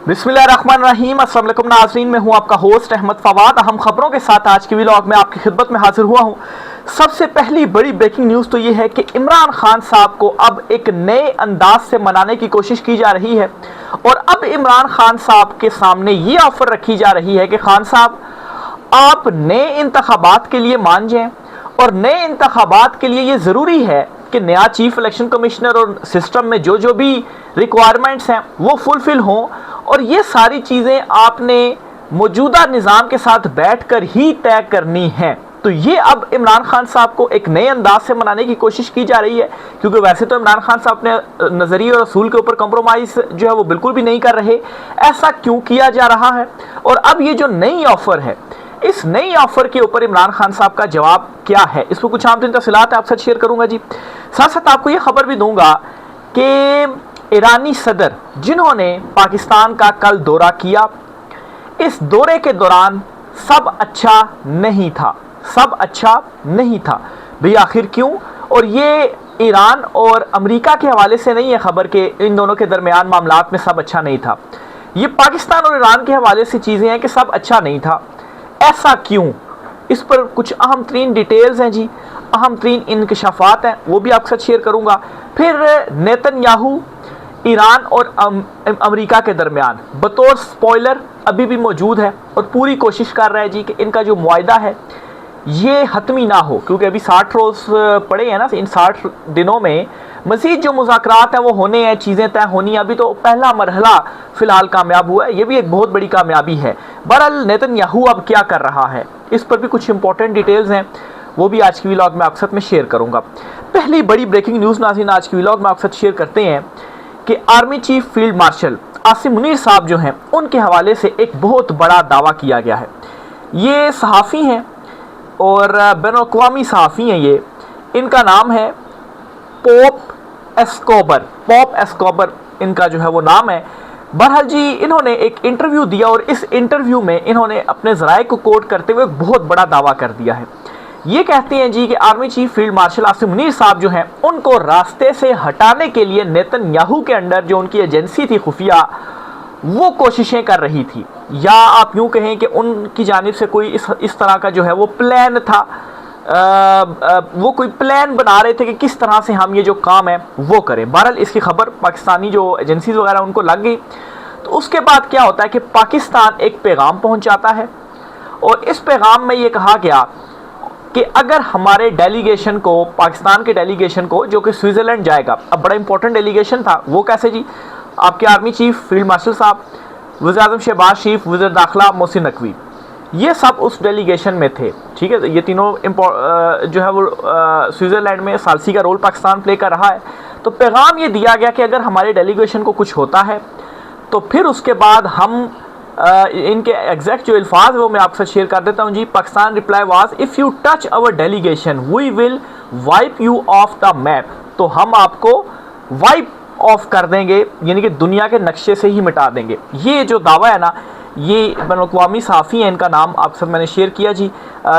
बिस्मिल्लाहिर्रहमानिर्रहीम। अस्सलाम वालेकुम नाज़रीन, मैं हूं आपका होस्ट अहमद फवाद। अहम खबरों के साथ आज की व्लॉग में आपकी खिदमत में हाजिर हुआ हूं। सबसे पहली बड़ी ब्रेकिंग न्यूज़ तो ये है कि इमरान खान साहब को अब एक नए अंदाज से मनाने की कोशिश की जा रही है और अब इमरान खान साहब के सामने ये ऑफर रखी जा रही है कि खान साहब आप नए इंतखाबात के लिए मान जाएं और नए इंतखाबात के लिए ये ज़रूरी है कि नया चीफ इलेक्शन कमिश्नर और सिस्टम में जो जो भी रिक्वायरमेंट्स हैं वो फुलफिल हों और ये सारी चीज़ें आपने मौजूदा निज़ाम के साथ बैठकर ही तय करनी हैं। तो ये अब इमरान खान साहब को एक नए अंदाज से मनाने की कोशिश की जा रही है, क्योंकि वैसे तो इमरान खान साहब अपने नज़रिए और असूल के ऊपर कंप्रोमाइज़ जो है वो बिल्कुल भी नहीं कर रहे। ऐसा क्यों किया जा रहा है और अब ये जो नई ऑफ़र है, इस नई ऑफर के ऊपर इमरान खान साहब का जवाब क्या है, इस पर कुछ आम तफसीलात आपके साथ शेयर करूंगा जी। साथ साथ आपको ये खबर भी दूंगा कि ईरानी सदर जिन्होंने पाकिस्तान का कल दौरा किया, इस दौरे के दौरान सब अच्छा नहीं था, सब अच्छा नहीं था भाई। आखिर क्यों? और ये ईरान और अमेरिका के हवाले से नहीं है खबर के इन दोनों के दरमियान मामलात में सब अच्छा नहीं था। ये पाकिस्तान और ईरान के हवाले से चीज़ें हैं कि सब अच्छा नहीं था। ऐसा क्यों? इस पर कुछ अहम तरीन डिटेल्स हैं जी, अहम तरीन इंकशाफात हैं, वो भी आपके साथ शेयर करूंगा। फिर नेतन्याहू ईरान और अमेरिका के दरमियान बतौर स्पॉइलर अभी भी मौजूद है और पूरी कोशिश कर रहा है जी कि इनका जो मुआहिदा है ये हतमी ना हो, क्योंकि अभी 60 रोज़ पड़े हैं ना। इन 60 दिनों में मज़ीद जो मुज़ाकरात हैं वो होने हैं, चीज़ें तय होनी हैं। अभी तो पहला मरहला फ़िलहाल कामयाब हुआ है, ये भी एक बहुत बड़ी कामयाबी है। बहरहाल नेतन्याहू अब क्या कर रहा है, इस पर भी कुछ इंपॉर्टेंट डिटेल्स हैं, वो भी आज की व्लॉग में आपके साथ में शेयर करूँगा। पहली बड़ी ब्रेकिंग न्यूज़ नाज़रीन आज की व्लॉग में आपके साथ शेयर करते हैं कि army chief field marshal Asim Munir साहब जो हैं उनके हवाले से एक बहुत बड़ा दावा किया गया है। ये सहाफ़ी हैं और बैनुल-अक़वामी सहाफ़ी हैं। ये इनका नाम है पोप एस्कोबर इनका जो है वो नाम है। बहरहाल जी इन्होंने एक इंटरव्यू दिया और इस इंटरव्यू में इन्होंने अपने ज़राए को कोट करते हुए एक बहुत बड़ा दावा कर दिया है। ये कहते हैं जी कि army chief field marshal Asim Munir साहब जो हैं उनको रास्ते से हटाने के लिए नेतन्याहू के अंडर जो उनकी एजेंसी थी खुफिया, वो कोशिशें कर रही थी, या आप यूँ कहें कि उनकी जानिब से कोई इस तरह का जो है वो प्लान था। वो कोई प्लान बना रहे थे कि किस तरह से हम ये जो काम है वो करें। बहरहाल इसकी खबर पाकिस्तानी जो एजेंसीज वगैरह उनको लग गई। तो उसके बाद क्या होता है कि पाकिस्तान एक पैगाम पहुंचाता है और इस पैगाम में ये कहा गया कि अगर हमारे डेलीगेशन को, पाकिस्तान के डेलीगेशन को जो कि स्विट्ज़रलैंड जाएगा, अब बड़ा इंपॉर्टेंट डेलीगेशन था, वो कैसे जी? आपके आर्मी चीफ फील्ड मार्शल साहब, वज़ीर-ए-आज़म शहबाज शरीफ, वज़ीर दाखिला मोहसिन नकवी, ये सब उस डेलीगेशन में थे। ठीक है, ये तीनों जो है वो स्विट्ज़रलैंड में सालसी का रोल पाकिस्तान प्ले कर रहा है। तो पैगाम ये दिया गया कि अगर हमारे डेलीगेशन को कुछ होता है तो फिर उसके बाद हम इनके एग्जैक्ट जो अल्फाज है वो मैं आपसे शेयर कर देता हूँ जी। Pakistan reply was, if you touch our delegation we will wipe you off the map. तो हम आपको वाइप ऑफ कर देंगे, यानी कि दुनिया के नक्शे से ही मिटा देंगे। ये जो दावा है ना, ये बैनुल-अक़वामी सहाफ़ी हैं, इनका नाम आप सब मैंने शेयर किया जी।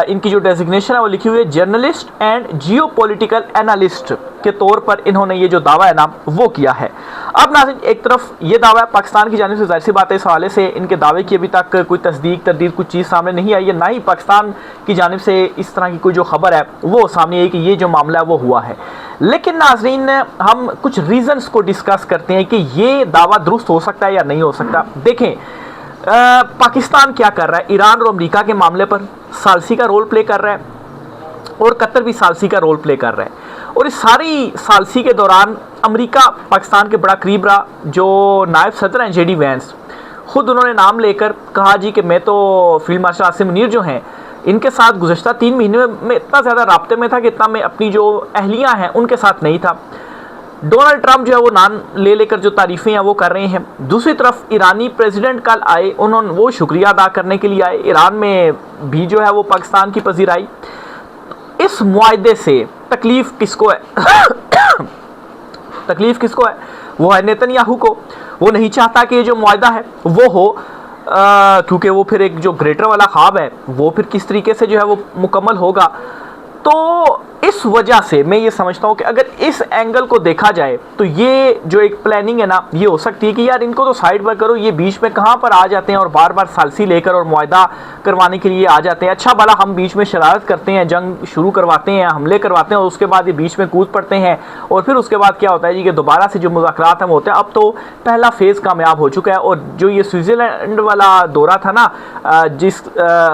इनकी जो डेजिग्नेशन है वो लिखी हुई है जर्नलिस्ट एंड जियोपॉलिटिकल एनालिस्ट के तौर पर इन्होंने ये जो दावा है ना वो किया है। अब नाज़रीन एक तरफ ये दावा है पाकिस्तान की जानिब से, ज़ाहिर सी बात है इस हवाले से इनके दावे की अभी तक कोई तस्दीक तरदीद कुछ चीज़ सामने नहीं आई है, ना ही पाकिस्तान की जानिब से इस तरह की कोई जो खबर है वो सामने आई कि ये जो मामला है वो हुआ है। लेकिन नाज़रीन हम कुछ रीज़न्स को डिस्कस करते हैं कि ये दावा दुरुस्त हो सकता है या नहीं हो सकता। देखें पाकिस्तान क्या कर रहा है, ईरान और अमेरिका के मामले पर सालसी का रोल प्ले कर रहा है और कतर भी सालसी का रोल प्ले कर रहा है। और इस सारी सालसी के दौरान अमेरिका पाकिस्तान के बड़ा करीब रहा। जो नायब सदर हैं JD वैंस, ख़ुद उन्होंने नाम लेकर कहा जी कि मैं तो फील्ड मार्शल आसिम मुनीर जो हैं इनके साथ गुज़श्ता 3 महीने में इतना ज़्यादा राब्ते में था कि इतना मैं अपनी जो अहलियाँ हैं उनके साथ नहीं था। डोनाल्ड ट्रंप जो है वो नाम ले लेकर जो तारीफ़ें हैं वो कर रहे हैं। दूसरी तरफ ईरानी प्रेसिडेंट कल आए, उन्होंने वो शुक्रिया अदा करने के लिए आए, ईरान में भी जो है वो पाकिस्तान की पजीराई। इस मुआहदे से तकलीफ़ किसको है? तकलीफ़ किसको है? वो है नेतन्याहू को। वो नहीं चाहता कि ये जो मुआहदा है वो हो, क्योंकि वो फिर एक जो ग्रेटर वाला ख्वाब है वो फिर किस तरीके से जो है वो मुकम्मल होगा। तो इस वजह से मैं ये समझता हूँ कि अगर इस एंगल को देखा जाए तो ये जो एक प्लानिंग है ना, ये हो सकती है कि यार इनको तो साइड पर करो, ये बीच में कहाँ पर आ जाते हैं और बार बार सालसी लेकर और मुआहदा करवाने के लिए आ जाते हैं। अच्छा भला हम बीच में शरारत करते हैं, जंग शुरू करवाते हैं, हमले करवाते हैं और उसके बाद ये बीच में कूद पड़ते हैं और फिर उसके बाद क्या होता है जी कि दोबारा से जो मुज़ाकरात हम होते हैं। अब तो पहला फेज़ कामयाब हो चुका है और जो ये स्विट्ज़रलैंड वाला दौरा था ना, जिस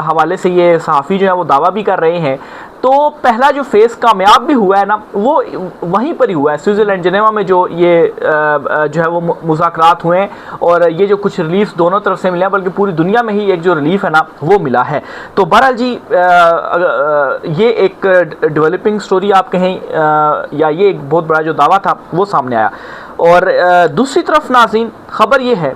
हवाले से ये सहाफ़ी जो है वो दावा भी कर रहे हैं, तो पहला जो फेज़ कामयाब भी हुआ है ना, वो वहीं पर ही हुआ है स्विट्ज़रलैंड जिनेवा में, जो ये जो है वो मुज़ाकरात हुए हैं और ये जो कुछ रिलीफ दोनों तरफ से मिले हैं, बल्कि पूरी दुनिया में ही एक जो रिलीफ है ना वो मिला है। तो बहरहाल जी ये एक डेवलपिंग स्टोरी आप कहें या ये एक बहुत बड़ा जो दावा था वो सामने आया। और दूसरी तरफ नाज़रीन खबर ये है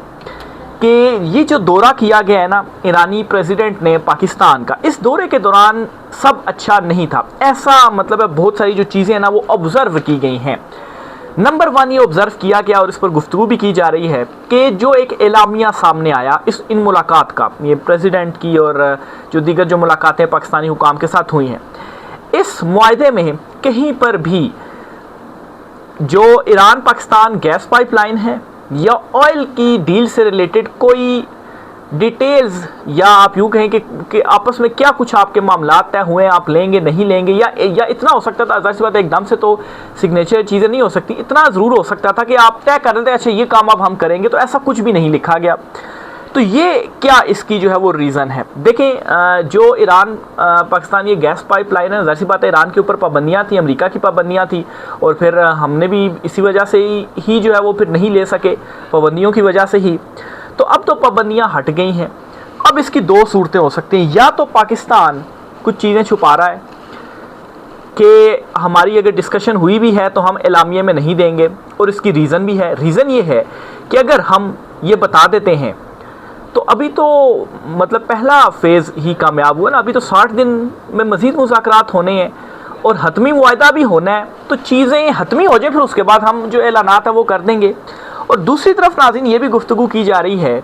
कि ये जो दौरा किया गया है ना ईरानी प्रेसिडेंट ने पाकिस्तान का, इस दौरे के दौरान सब अच्छा नहीं था। ऐसा मतलब है बहुत सारी जो चीज़ें हैं ना वो ऑब्ज़र्व की गई हैं। नंबर 1 ये ऑब्ज़र्व किया गया और इस पर गुफ्तगू भी की जा रही है कि जो एक एलामिया सामने आया इन मुलाकात का, ये प्रेसिडेंट की और जो दीगर जो मुलाकातें पाकिस्तानी हुकाम के साथ हुई हैं, इस मुआहदे में कहीं पर भी जो ईरान पाकिस्तान गैस पाइपलाइन है या ऑयल की डील से रिलेटेड कोई डिटेल्स, या आप यूँ कहें कि आपस में क्या कुछ आपके मामला तय हुए हैं, आप लेंगे नहीं लेंगे, या इतना हो सकता था, ज़ाहिर सी बात है एकदम से तो सिग्नेचर चीज़ें नहीं हो सकती, इतना ज़रूर हो सकता था कि आप तय कर देते अच्छा ये काम अब हम करेंगे, तो ऐसा कुछ भी नहीं लिखा गया। तो ये क्या इसकी जो है वो रीज़न है। देखें जो ईरान पाकिस्तान ये गैस पाइपलाइन है, ज़ाहिर सी बात है ईरान के ऊपर पाबंदियाँ थी, अमेरिका की पाबंदियाँ थी और फिर हमने भी इसी वजह से ही जो है वो फिर नहीं ले सके, पाबंदियों की वजह से ही। तो अब तो पाबंदियाँ हट गई हैं। अब इसकी 2 सूरतें हो सकती हैं, या तो पाकिस्तान कुछ चीज़ें छुपा रहा है कि हमारी अगर डिस्कशन हुई भी है तो हम एलामिया में नहीं देंगे, और इसकी रीज़न भी है। रीज़न ये है कि अगर हम ये बता देते हैं तो अभी तो मतलब पहला फेज़ ही कामयाब हुआ ना, अभी तो 60 दिन में मज़ीद मुज़ाकरात होने हैं और हतमी मुआहदा भी होना है, तो चीज़ें हतमी हो जाए फिर उसके बाद हम जो ऐलानात है वो कर देंगे। और दूसरी तरफ नाज़रीन ये भी गुफ्तगू की जा रही है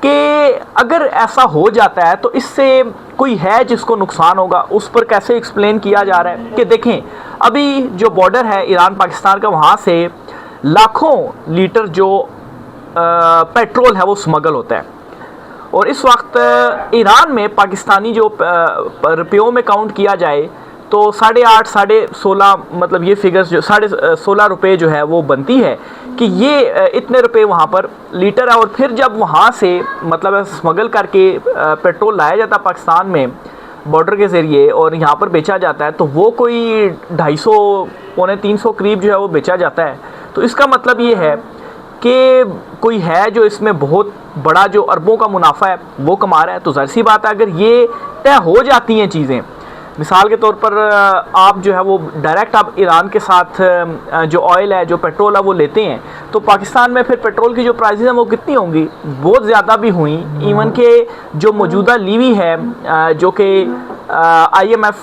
कि अगर ऐसा हो जाता है तो इससे कोई है जिसको नुकसान होगा, उस पर कैसे एक्सप्लेन किया जा रहा है कि देखें अभी जो बॉर्डर है ईरान पाकिस्तान का, वहाँ से लाखों लीटर जो पेट्रोल है वो स्मगल होता है और इस वक्त ईरान में पाकिस्तानी जो रुपयों में काउंट किया जाए तो 8.5 16.5 मतलब ये फिगर्स जो 16.5 रुपये जो है वो बनती है कि ये इतने रुपए वहाँ पर लीटर है। और फिर जब वहाँ से मतलब स्मगल करके पेट्रोल लाया जाता है पाकिस्तान में बॉर्डर के ज़रिए और यहाँ पर बेचा जाता है, तो वो कोई 250 पौने 300 करीब जो है वो बेचा जाता है। तो इसका मतलब ये है कि कोई है जो इसमें बहुत बड़ा जो अरबों का मुनाफा है वो कमा रहा है। तो ज़ाहिर सी बात है अगर ये तय हो जाती हैं चीज़ें, मिसाल के तौर पर आप जो है वो डायरेक्ट आप ईरान के साथ जो ऑयल है जो पेट्रोल है वो लेते हैं, तो पाकिस्तान में फिर पेट्रोल की जो प्राइसेस हैं वो कितनी होंगी, बहुत ज़्यादा भी हुई। इवन के जो मौजूदा लीवी है जो कि IMF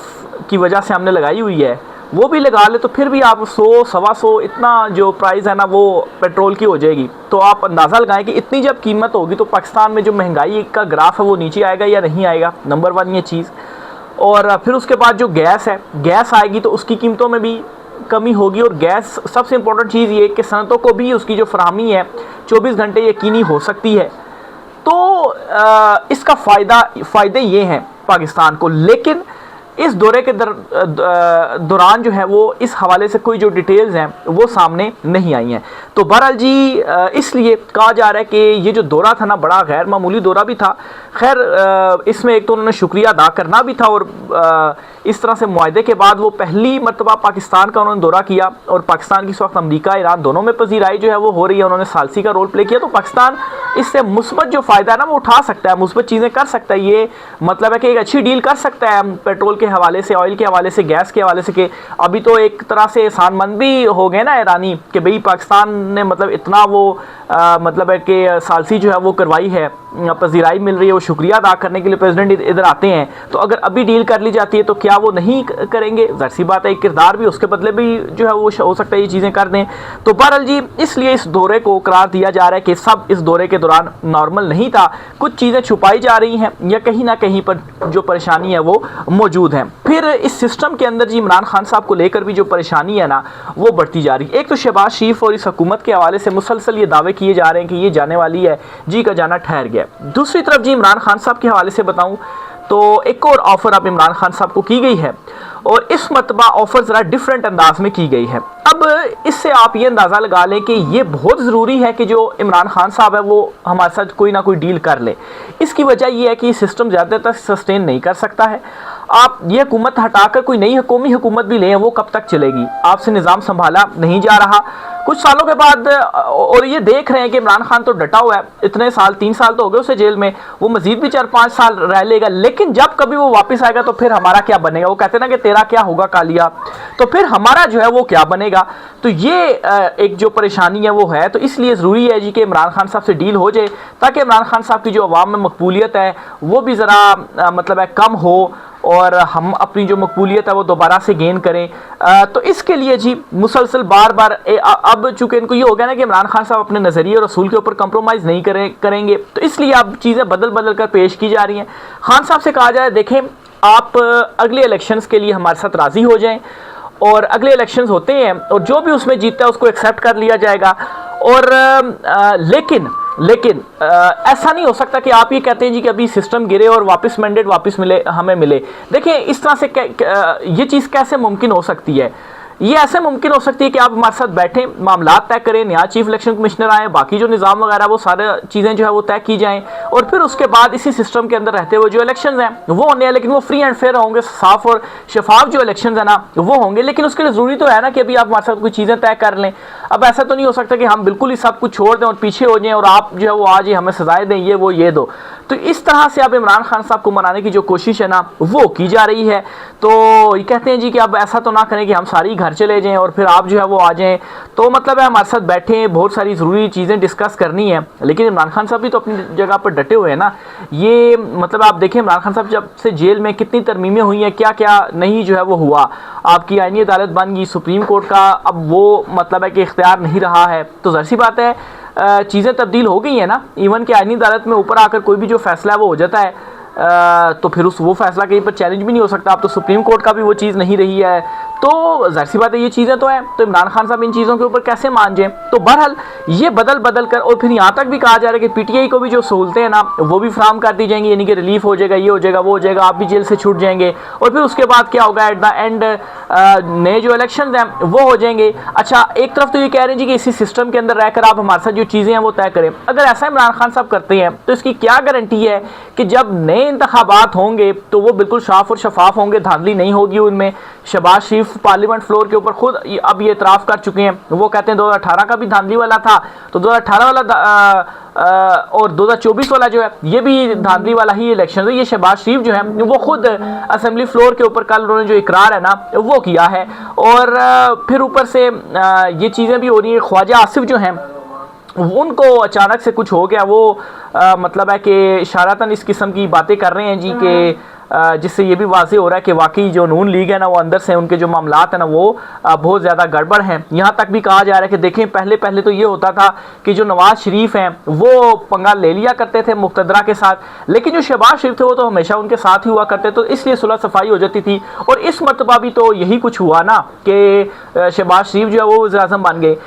की वजह से हमने लगाई हुई है वो भी लगा ले तो फिर भी आप 100 सवा 100 इतना जो प्राइस है ना वो पेट्रोल की हो जाएगी। तो आप अंदाज़ा लगाएं कि इतनी जब कीमत होगी तो पाकिस्तान में जो महंगाई का ग्राफ है वो नीचे आएगा या नहीं आएगा, नंबर 1 ये चीज़। और फिर उसके बाद जो गैस है, गैस आएगी तो उसकी कीमतों में भी कमी होगी। और गैस सबसे इम्पोर्टेंट चीज़ ये कि सनतों को भी उसकी जो फराहमी है 24 घंटे यकीनी हो सकती है। तो इसका फ़ायदे ये हैं पाकिस्तान को। लेकिन इस दौरे के दौरान जो है वो इस हवाले से कोई जो डिटेल्स हैं वो सामने नहीं आई हैं। तो बहरहाल जी इसलिए कहा जा रहा है कि ये जो दौरा था ना बड़ा गैर मामूली दौरा भी था। खैर इसमें एक तो उन्होंने शुक्रिया अदा करना भी था और इस तरह से मुआहदे के बाद वो पहली मरतबा पाकिस्तान का उन्होंने दौरा किया और पाकिस्तान की इस वक्त अमरीका ईरान दोनों में पजीराई जो है वो हो रही है, उन्होंने सालसी का रोल प्ले किया। तो पाकिस्तान इससे मुस्बत जो फ़ायदा है ना वो उठा सकता है, मुस्बत चीज़ें कर सकता है। ये मतलब है कि एक अच्छी डील कर सकता है पेट्रोल के हवाले से, ऑयल के हवाले से, गैस के हवाले से। कि अभी तो एक तरह से एहसानमंद भी हो गए ना ईरानी कि भाई पाकिस्तान ने मतलब इतना वो मतलब है कि सालसी जो है वो करवाई है, पजीराई मिल रही है, वो शुक्रिया अदा करने के लिए प्रेसिडेंट इधर आते हैं। तो अगर अभी डील कर ली जाती है तो क्या वो नहीं करेंगे? ज़ाहिर सी बात है, किरदार भी उसके बदले भी जो है वो हो सकता है ये चीज़ें कर दें। तो बहरहाल जी इसलिए इस दौरे को करार दिया जा रहा है कि सब इस दौरे के दौरान नॉर्मल नहीं था, कुछ चीज़ें छुपाई जा रही हैं या कहीं ना कहीं पर जो परेशानी है वो मौजूद है। फिर इस सिस्टम के अंदर जी इमरान खान साहब को लेकर भी जो परेशानी है ना वो बढ़ती जा रही है। एक तो शहबाज शरीफ और इस हुकूमत के हवाले से मुसलसल ये दावे किए जा रहे हैं कि ये जाने वाली है, जी का जाना ठहर गया। दूसरी तरफ जी इमरान खान साहब के हवाले से बताऊं तो एक और ऑफर अब इमरान खान साहब को की गई है और इस मरतबा ऑफर ज़रा डिफरेंट अंदाज में की गई है। अब इससे आप ये अंदाज़ा लगा लें कि ये बहुत ज़रूरी है कि जो इमरान खान साहब है वो हमारे साथ कोई ना कोई डील कर ले। इसकी वजह ये है कि सिस्टम ज़्यादा तक सस्टेन नहीं कर सकता है। आप ये हुकूमत हटाकर कोई नई कौमी हुकूमत भी लें, वो कब तक चलेगी? आपसे निज़ाम संभाला नहीं जा रहा। कुछ सालों के बाद और ये देख रहे हैं कि इमरान खान तो डटा हुआ है, इतने साल 3 साल तो हो गए उसे जेल में, वो मजीद भी 4-5 साल रह लेगा, लेकिन जब कभी वो वापस आएगा तो फिर हमारा क्या बनेगा? वो कहते हैं ना कि तेरा क्या होगा कालिया, तो फिर हमारा जो है वो क्या बनेगा? तो ये एक जो परेशानी है वो है। तो इसलिए ज़रूरी है जी कि इमरान खान साहब से डील हो जाए ताकि इमरान खान साहब की जो अवाम में मकबूलियत है वो भी ज़रा मतलब है कम हो और हम अपनी जो मकबूलियत है वो दोबारा से गेन करें। तो इसके लिए जी मुसलसल बार बार अब चूंकि इनको ये हो गया ना कि इमरान खान साहब अपने नज़रिए और असूल के ऊपर कंप्रोमाइज़ नहीं करेंगे, तो इसलिए अब चीज़ें बदल बदल कर पेश की जा रही हैं। खान साहब से कहा जाए देखें आप अगले इलेक्शंस के लिए हमारे साथ राज़ी हो जाएं और अगले इलेक्शंस होते हैं और जो भी उसमें जीतता है उसको एक्सेप्ट कर लिया जाएगा। और लेकिन ऐसा नहीं हो सकता कि आप ये कहते हैं जी कि अभी सिस्टम गिरे और वापस मैंडेट वापस हमें मिले। देखिए इस तरह से ये चीज़ कैसे मुमकिन हो सकती है? ये ऐसे मुमकिन हो सकती है कि आप हमारे साथ बैठें, मामला तय करें, नया चीफ इलेक्शन कमिश्नर आए, बाकी जो निज़ाम वगैरह वो सारे चीज़ें जो है वो तय की जाएं और फिर उसके बाद इसी सिस्टम के अंदर रहते हुए जो इलेक्शंस हैं वो होने हैं, लेकिन वो फ्री एंड फेयर होंगे, साफ और शफाफ जो इलेक्शंस है ना वो होंगे। लेकिन उसके लिए ज़रूरी तो है ना कि अभी आप हमारे साथ कोई चीज़ें तय कर लें। अब ऐसा तो नहीं हो सकता कि हम बिल्कुल ही सब कुछ छोड़ दें और पीछे हो जाएं और आप जो है वो आज ही हमें सजाएं दें, ये वो ये दो। तो इस तरह से अब इमरान खान साहब को मनाने की जो कोशिश है ना वो की जा रही है। तो ये कहते हैं जी कि अब ऐसा तो ना करें कि हम सारी घर चले जाएं और फिर आप जो है वो आ जाएं। तो मतलब है हमारे साथ बैठे, बहुत सारी ज़रूरी चीज़ें डिस्कस करनी है। लेकिन इमरान खान साहब भी तो अपनी जगह पर डटे हुए हैं ना। ये मतलब आप देखें इमरान खान साहब जब से जेल में कितनी तरमीमें हुई हैं, क्या क्या नहीं जो है वो हुआ। आपकी आईनी अदालत बन गई, सुप्रीम कोर्ट का अब वो मतलब है कि इख्तियार नहीं रहा है। तो ज़ाहिर सी बात है चीज़ें तब्दील हो गई हैं ना। इवन कि आईनी अदालत में ऊपर आकर कोई भी जो फैसला है वो हो जाता है तो फिर वो फैसला कहीं पर चैलेंज भी नहीं हो सकता। अब तो सुप्रीम कोर्ट का भी वो चीज़ नहीं रही है। तो जाहिर सी बात है ये चीज़ें तो हैं। तो इमरान खान साहब इन चीज़ों के ऊपर कैसे मान जाएं? तो बहरहाल ये बदल बदल कर और फिर यहाँ तक भी कहा जा रहा है कि पीटीआई को भी जो सहूलतें हैं ना वो भी फ्राहम कर दी जाएंगी, यानी कि रिलीफ हो जाएगा, ये हो जाएगा, वो हो जाएगा, आप भी जेल से छूट जाएंगे। और फिर उसके बाद क्या होगा, एट द एंड नए जो इलेक्शन हैं वो हो जाएंगे। अच्छा, एक तरफ तो ये कह रहे हैं जी कि इसी सिस्टम के अंदर रहकर आप हमारे साथ जो चीज़ें हैं वो तय करें। अगर ऐसा इमरान खान साहब करते हैं तो इसकी क्या गारंटी है कि जब नए इंतखाबात होंगे तो वो बिल्कुल साफ और शफाफ होंगे, धांधली नहीं होगी उनमें। शहबाज शरीफ पार्लियामेंट फ्लोर के ऊपर खुद अब ये इतराफ़ कर चुके हैं। वो कहते हैं 2018 का भी धांधली वाला था, तो 2018 वाला और 2024 वाला जो है ये भी धांधली वाला ही इलेक्शन है। ये शहबाज शरीफ जो है वो खुद असेंबली फ्लोर के ऊपर कल उन्होंने जो इकरार है ना वो किया है। और फिर ऊपर से ये चीज़ें भी हो रही हैं। ख्वाजा आसिफ जो हैं उनको अचानक से कुछ हो गया, वो मतलब है कि इशारतन इस किस्म की बातें कर रहे हैं जी कि जिससे ये भी वाज़ेह हो रहा है कि वाकई जो नून लीग है ना वो अंदर से उनके जो मामलात हैं ना वो बहुत ज़्यादा गड़बड़ हैं। यहाँ तक भी कहा जा रहा है कि देखें पहले तो ये होता था कि जो नवाज़ शरीफ हैं वो पंगा ले लिया करते थे मुक़्तदरा के साथ, लेकिन जो शहबाज शरीफ थे वो तो हमेशा उनके साथ ही हुआ करते, तो इसलिए सुलह सफाई हो जाती थी। और इस मरतबा भी तो यही कुछ हुआ ना कि शहबाज शरीफ जो है वो वज़ीर-ए-आज़म बन गए।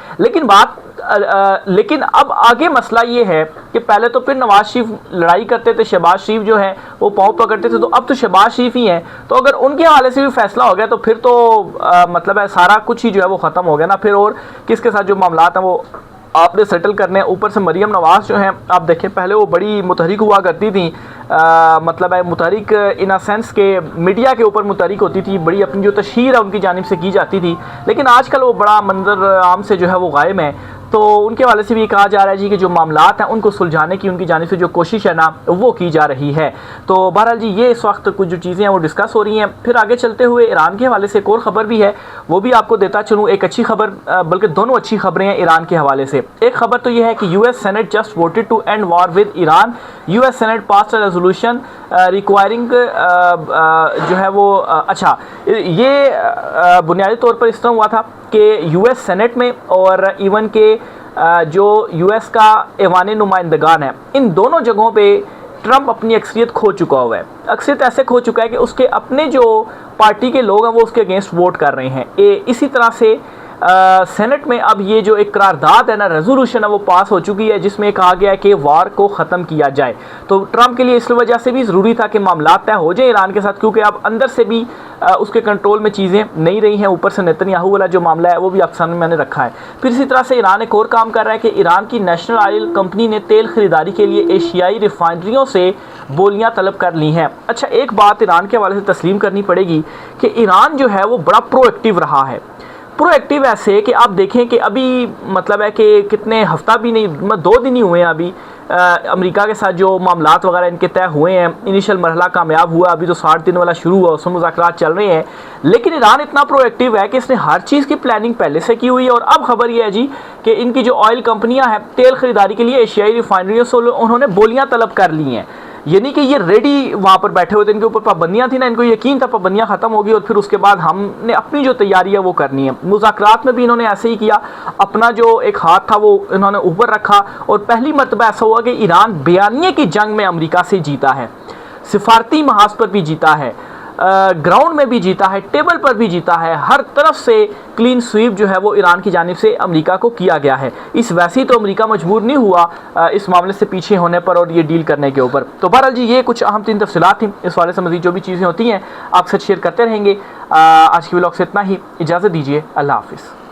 लेकिन अब आगे मसला ये है कि पहले तो फिर नवाज शरीफ लड़ाई करते थे, शहबाज शरीफ जो है वो पाँव पकड़ते थे, तो अब तो शहबाज शरीफ ही हैं। तो अगर उनके हवाले से भी फैसला हो गया तो फिर तो मतलब है सारा कुछ ही जो है वो ख़त्म हो गया ना। फिर और किसके साथ जो मामलात हैं वो आपने सेटल करने हैं। ऊपर से मरीम नवाज़ जो हैं आप देखें पहले वो बड़ी मुतहरिक हुआ करती थी, मतलब है मुतहरिक इन अ सेंस के मीडिया के ऊपर मुतहरिक होती थी, बड़ी अपनी जो तशहीर है उनकी जानिब से की जाती थी, लेकिन आजकल वो बड़ा मंजर आम से जो है वो गायब है। तो उनके वाले से भी कहा जा रहा है जी कि जो मामलात हैं उनको सुलझाने की उनकी जानिब से जो कोशिश है ना वो की जा रही है। तो बहरहाल जी ये इस वक्त कुछ जो चीज़ें हैं वो डिस्कस हो रही हैं। फिर आगे चलते हुए ईरान के हवाले से एक और ख़बर भी है, वो भी आपको देता चलूँ। एक अच्छी खबर, बल्कि दोनों अच्छी खबरें हैं ईरान के हवाले से। एक खबर तो ये है कि US senate just voted to end war with Iran. US senate pass a resolution requiring जो है वो अच्छा ये बुनियादी तौर पर इस तरह हुआ था कि US सेनेट में और इवन के जो यूएस का ऐवान नुमाइंदगान है, इन दोनों जगहों पे ट्रंप अपनी अक्सरियत खो चुका हुआ है। अक्सरियत ऐसे खो चुका है कि उसके अपने जो पार्टी के लोग हैं वो उसके अगेंस्ट वोट कर रहे हैं। इसी तरह से सेनेट में अब ये जो एक करारदाद है ना, रेजोल्यूशन है, वो पास हो चुकी है जिसमें कहा गया है कि वार को ख़त्म किया जाए। तो ट्रंप के लिए इस वजह से भी ज़रूरी था कि मामला तय हो जाए ईरान के साथ, क्योंकि अब अंदर से भी उसके कंट्रोल में चीज़ें नहीं रही हैं। ऊपर से नेतन्याहू वाला जो मामला है वो भी आपके सामने मैंने रखा है। फिर इसी तरह से ईरान एक और काम कर रहा है कि ईरान की नेशनल ऑयल कंपनी ने तेल खरीदारी के लिए एशियाई रिफाइनरियों से बोलियां तलब कर ली हैं। अच्छा, एक बात ईरान के हवाले से तस्लीम करनी पड़ेगी कि ईरान जो है वो बड़ा प्रोएक्टिव रहा है। प्रोएक्टिव ऐसे कि आप देखें कि अभी मतलब है कि कितने हफ्ता भी नहीं, 2 दिन ही हुए हैं अभी अमेरिका के साथ जो मामलात वगैरह इनके तय हुए हैं। इनिशियल मरहला कामयाब हुआ, अभी तो 60 दिन वाला शुरू हुआ, उसमें मुज़ाकरात चल रहे हैं। लेकिन ईरान इतना प्रोएक्टिव है कि इसने हर चीज़ की प्लानिंग पहले से की हुई है। और अब खबर यह है जी कि इनकी जो ऑयल कंपनियां हैं, तेल खरीदारी के लिए एशियाई रिफाइनरियों से उन्होंने बोलियां तलब कर ली हैं। यानी कि ये रेडी वहाँ पर बैठे हुए थे, इनके ऊपर पाबंदियाँ थी ना, इनको यकीन था पाबंदियाँ ख़त्म होगी और फिर उसके बाद हमने अपनी जो तैयारी है वो करनी है। मुज़ाकरात में भी इन्होंने ऐसे ही किया, अपना जो एक हाथ था वो इन्होंने ऊपर रखा और पहली मरतबा ऐसा हुआ कि ईरान बयानिए की जंग में अमेरिका से जीता है, सिफारती महाज पर भी जीता है, ग्राउंड में भी जीता है, टेबल पर भी जीता है। हर तरफ से क्लीन स्वीप जो है वो ईरान की जानिब से अमेरिका को किया गया है। इस वैसे ही तो अमेरिका मजबूर नहीं हुआ इस मामले से पीछे होने पर और ये डील करने के ऊपर। तो बहरहाल जी, ये कुछ अहम 3 तफसीलात थी। इस वाले से मज़ीद जो भी चीज़ें होती हैं आपसे शेयर करते रहेंगे। आज की व्लॉग से इतना ही, इजाज़त दीजिए, अल्लाह हाफिज़।